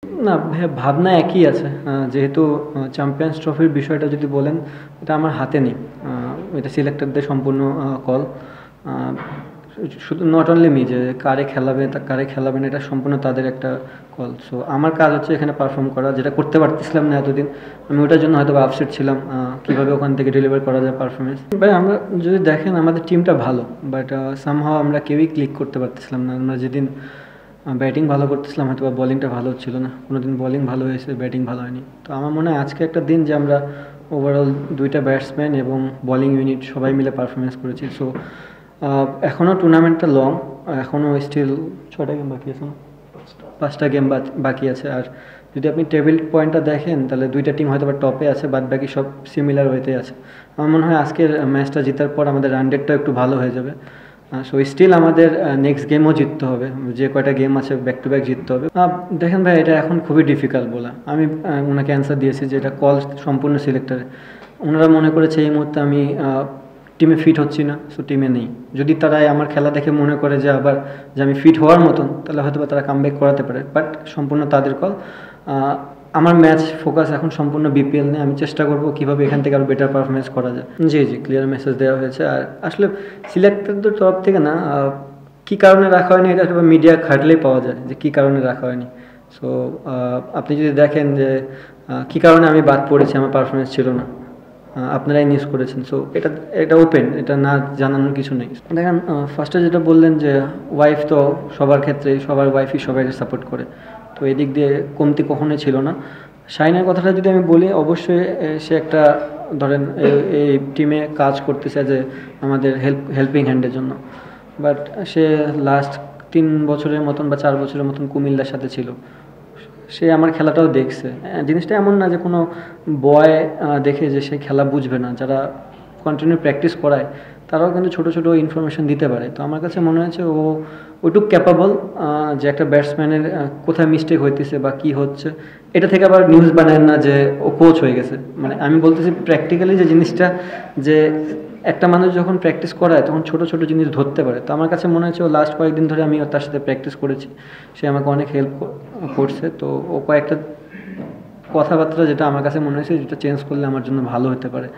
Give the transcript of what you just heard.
না ভাইয়া, ভাবনা একই আছে। যেহেতু চ্যাম্পিয়ন্স ট্রফির বিষয়টা যদি বলেন, এটা আমার হাতে নেই। এটা সিলেক্টরদের সম্পূর্ণ কল। শুধু নট অনলি মি, যে কারে খেলাবে কারে খেলাবে না, এটা সম্পূর্ণ তাদের একটা কল। সো আমার কাজ হচ্ছে এখানে পারফর্ম করা, যেটা করতে পারতেছিলাম না এতদিন। আমি ওটার জন্য হয়তো আপসেট ছিলাম, কীভাবে ওখান থেকে ডেলিভার করা যায় পারফরমেন্স। ভাই আমরা যদি দেখেন, আমাদের টিমটা ভালো, বাট সামহাও আমরা কেউই ক্লিক করতে পারতেছিলাম না। আমরা যেদিন ব্যাটিং ভালো করতেছিলাম, হয়তো বা বলিংটা ভালো হচ্ছিল না। কোনো দিন বলিং ভালো হয়েছে, ব্যাটিং ভালো হয়নি। তো আমার মনে হয় আজকে একটা দিন যে আমরা ওভারঅল দুইটা ব্যাটসম্যান এবং বলিং ইউনিট সবাই মিলে পারফরমেন্স করেছি। সো এখনও টুর্নামেন্টটা লং, এখনও স্টিল 6টা গেম বাকি আছে না, 5টা গেম বাকি আছে। আর যদি আপনি টেবিল পয়েন্টটা দেখেন, তাহলে দুইটা টিম হয়তো বা টপে আছে, বাদ বাকি সব সিমিলার ওয়েতে আছে। আমার মনে হয় আজকের ম্যাচটা জেতার পর আমাদের রান রেটটা একটু ভালো হয়ে যাবে। সো স্টিল আমাদের নেক্সট গেমও জিততে হবে, যে কয়টা গেম আছে ব্যাক টু ব্যাক জিততে হবে। দেখেন ভাই, এটা এখন খুবই ডিফিকাল্ট বলা। আমি ওনাকে অ্যান্সার দিয়েছি যে এটা কল সম্পূর্ণ সিলেক্টরে। ওনারা মনে করেছে এই মুহূর্তে আমি টিমে ফিট হচ্ছি না, সো টিমে নেই। যদি তারা আমার খেলা দেখে মনে করে যে আবার যে আমি ফিট হওয়ার মতন, তাহলে হয়তো বা তারা কামব্যাক করাতে পারে, বাট সম্পূর্ণ তাদের কল। আমার ম্যাচ ফোকাস এখন সম্পূর্ণ বিপিএল নিয়ে। আমি চেষ্টা করব কীভাবে এখান থেকে আরও বেটার পারফরমেন্স করা যায়। জি জি, ক্লিয়ার মেসেজ দেওয়া হয়েছে। আর আসলে সিলেক্টরদের তরফ থেকে না, কী কারণে রাখা হয়নি এটা হয়তো মিডিয়া ঘাটলেই পাওয়া যায় যে কী কারণে রাখা হয়নি। সো আপনি যদি দেখেন যে কী কারণে আমি বাদ পড়েছি, আমার পারফরমেন্স ছিল না, আপনারাই নিউজ করেছেন। সো এটা এটা ওপেন, এটা না জানানোর কিছু নেই। দেখেন, ফার্স্টে যেটা বললেন যে ওয়াইফ তো সবার ক্ষেত্রে, সবার ওয়াইফই সবাইকে সাপোর্ট করে, তো এদিক দিয়ে কমতি কখনোই ছিল না। শাইনের কথাটা যদি আমি বলি, অবশ্যই সে একটা ধরেন এই টিমে কাজ করতেছে যে আমাদের হেল্পিং হ্যান্ডের জন্য। বাট সে লাস্ট 3 বছরের মতন বা 4 বছরের মতন কুমিল্লার সাথে ছিল। সে আমার খেলাটাও দেখছে। জিনিসটা এমন না যে কোনো বয় দেখে যে সে খেলা বুঝবে না। যারা কন্টিনিউ প্র্যাকটিস করায় তারাও কিন্তু ছোটো ছোটো ইনফরমেশন দিতে পারে। তো আমার কাছে মনে হয়েছে ও ওইটুক ক্যাপাবল, যে একটা ব্যাটসম্যানের কোথায় মিস্টেক হইতেছে বা কী হচ্ছে, এটা থেকে আবার নিউজ বানায় না যে ও কোচ হয়ে গেছে। মানে আমি বলতেছি প্র্যাকটিক্যালি যে জিনিসটা, যে একটা মানুষ যখন প্র্যাকটিস করায় তখন ছোটো ছোটো জিনিস ধরতে পারে। তো আমার কাছে মনে হচ্ছে ও লাস্ট কয়েকদিন ধরে আমি তার সাথে প্র্যাকটিস করেছি, সে আমাকে অনেক হেল্প করছে। তো ও কয়েকটা কথাবার্তা যেটা আমার কাছে মনে হয়েছে, যেটা চেঞ্জ করলে আমার জন্য ভালো হতে পারে।